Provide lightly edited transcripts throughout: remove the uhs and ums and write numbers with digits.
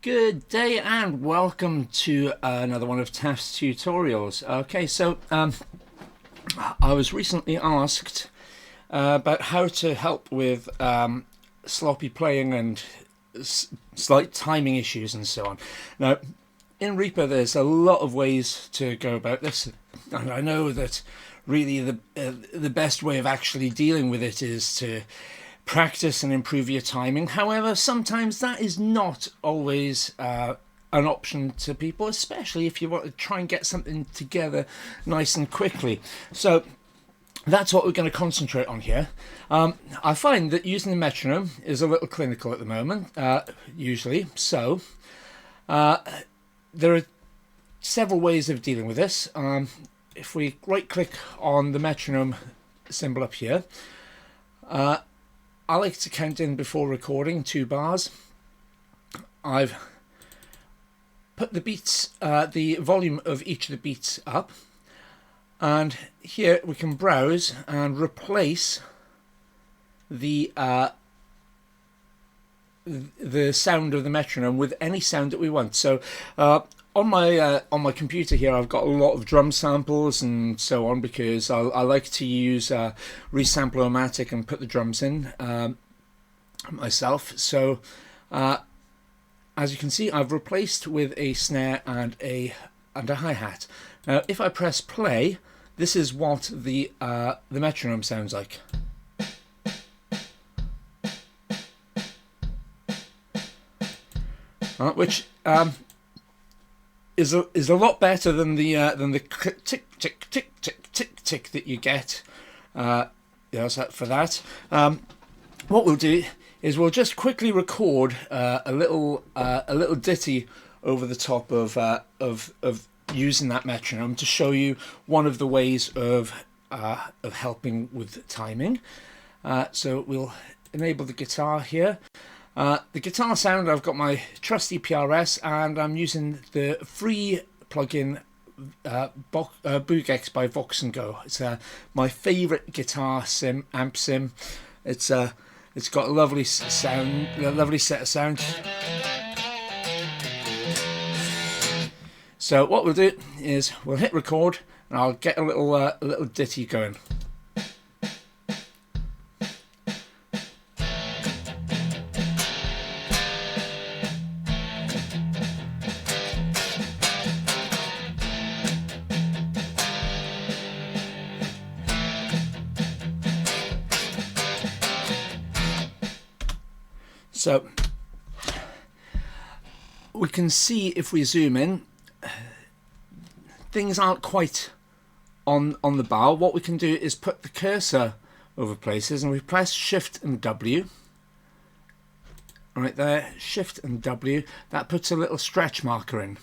Good day and welcome to another one of Taft's tutorials. Okay, so I was recently asked about how to help with sloppy playing and slight timing issues and so on. Now, in Reaper there's a lot of ways to go about this, and I know that really the best way of actually dealing with it is to practice and improve your timing. However, sometimes that is not always an option to people, especially if you want to try and get something together nice and quickly. So that's what we're going to concentrate on here. I find that using the metronome is a little clinical at the moment, usually. So there are several ways of dealing with this. If we right click on the metronome symbol up here, I like to count in before recording 2 bars. I've put the beats, the volume of each of the beats up, and here we can browse and replace the sound of the metronome with any sound that we want. So on my computer here, I've got a lot of drum samples and so on, because I like to use Resample-O-Matic and put the drums in myself. So as you can see, I've replaced with a snare and a hi-hat. Now if I press play, this is what the metronome sounds like. Which is a lot better than the tick tick tick tick tick tick that you get. So for that, what we'll do is we'll just quickly record a little ditty over the top of using that metronome to show you one of the ways of helping with timing. So we'll enable the guitar here. The guitar sound, I've got my trusty PRS, and I'm using the free plugin Boogex by Voxengo. It's my favourite guitar amp sim. It's got a lovely sound, a lovely set of sounds. So what we'll do is we'll hit record, and I'll get a little ditty going. So we can see, if we zoom in, things aren't quite on the bar. What we can do is put the cursor over places, and we press Shift and W. Right there, Shift and W. That puts a little stretch marker in.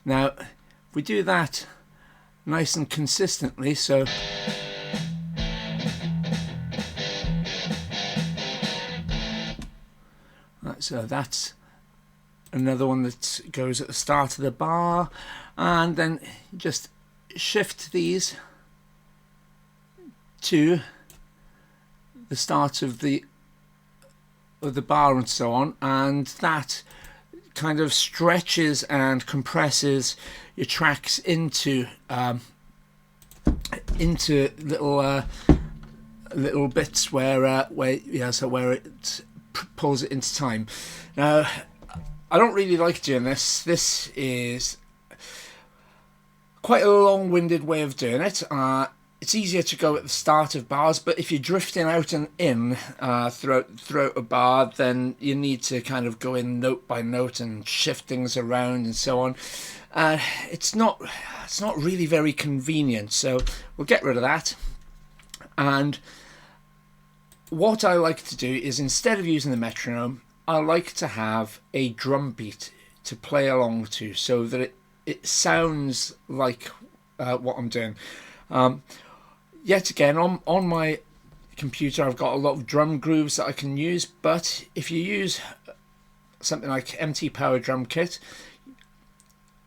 Now, if we do that nice and consistently, so that's another one that goes at the start of the bar, and then just shift these to the start of the bar and so on, and that kind of stretches and compresses your tracks into little bits where it pulls it into time. Now, I don't really like doing this. This is quite a long-winded way of doing it. It's easier to go at the start of bars, but if you're drifting out and in throughout a bar, then you need to kind of go in note by note and shift things around and so on. It's not really very convenient, so we'll get rid of that. And what I like to do is, instead of using the metronome, I like to have a drum beat to play along to, so that it sounds like what I'm doing. Yet again, on my computer, I've got a lot of drum grooves that I can use, but if you use something like MT Power Drum Kit,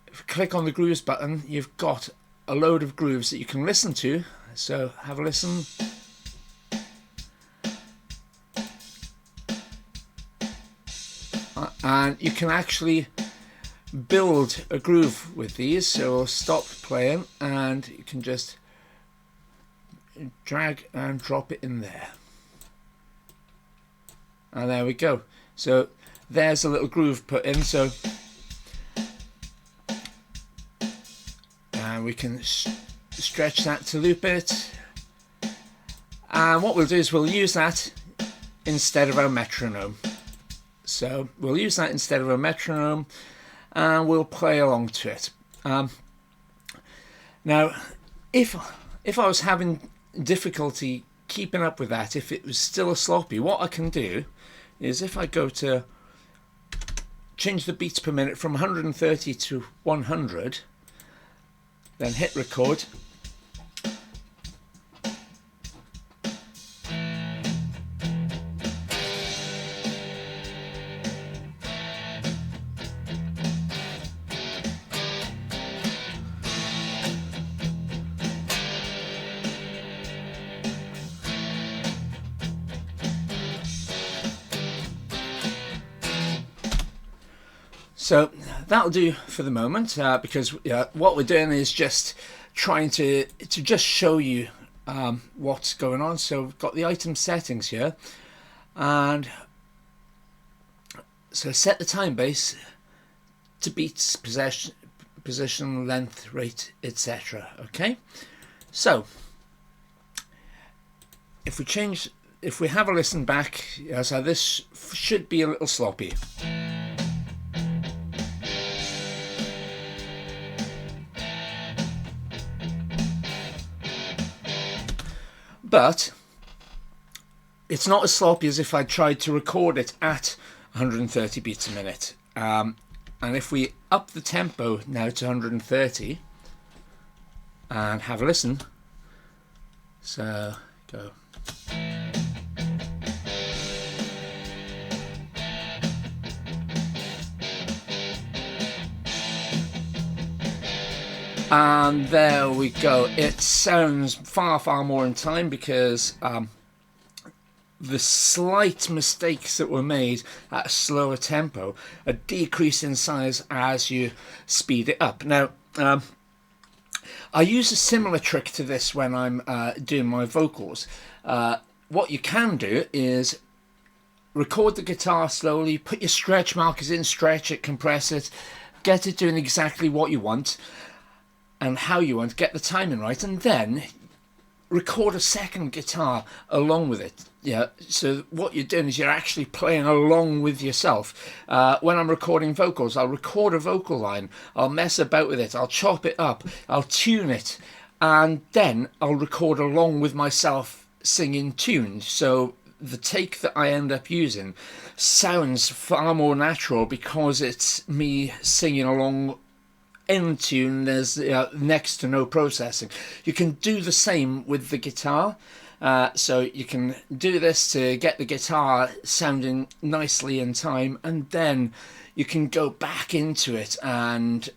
if you click on the grooves button, you've got a load of grooves that you can listen to. So have a listen. and you can actually build a groove with these. So we'll stop playing and you can just drag and drop it in there, and there we go. So there's a little groove put in. So and we can stretch that to loop it, and what we'll do is we'll use that instead of our metronome. So we'll use that instead of a metronome and we'll play along to it. Now if I was having difficulty keeping up with that, if it was still a sloppy, what I can do is, if I go to change the beats per minute from 130 to 100, then hit record, so that'll do for the moment, because what we're doing is just trying to just show you what's going on. So we've got the item settings here, and so set the time base to beats, position, length, rate, etc. Okay, so if we have a listen back, so this should be a little sloppy. But it's not as sloppy as if I tried to record it at 130 beats a minute. And if we up the tempo now to 130 and have a listen, so go. And there we go. It sounds far more in time, because the slight mistakes that were made at a slower tempo are decreased in size as you speed it up. Now, I use a similar trick to this when I'm doing my vocals. What you can do is record the guitar slowly, put your stretch markers in, stretch it, compress it, get it doing exactly what you want and how you want, get the timing right, and then record a second guitar along with it. Yeah, so what you're doing is you're actually playing along with yourself. When I'm recording vocals, I'll record a vocal line, I'll mess about with it, I'll chop it up, I'll tune it, and then I'll record along with myself singing tunes. So the take that I end up using sounds far more natural because it's me singing along in tune. There's next to no processing. You can do the same with the guitar. So you can do this to get the guitar sounding nicely in time, and then you can go back into it and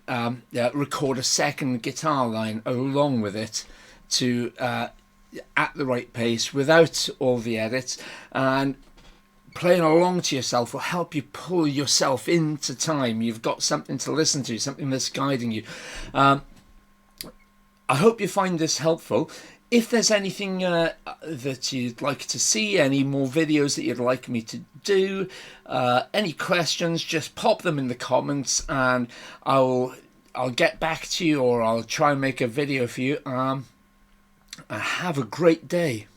record a second guitar line along with it to at the right pace without all the edits, and playing along to yourself will help you pull yourself into time. You've got something to listen to, something that's guiding you. I hope you find this helpful. If there's anything that you'd like to see, any more videos that you'd like me to do, any questions, just pop them in the comments and I'll get back to you, or I'll try and make a video for you. Have a great day.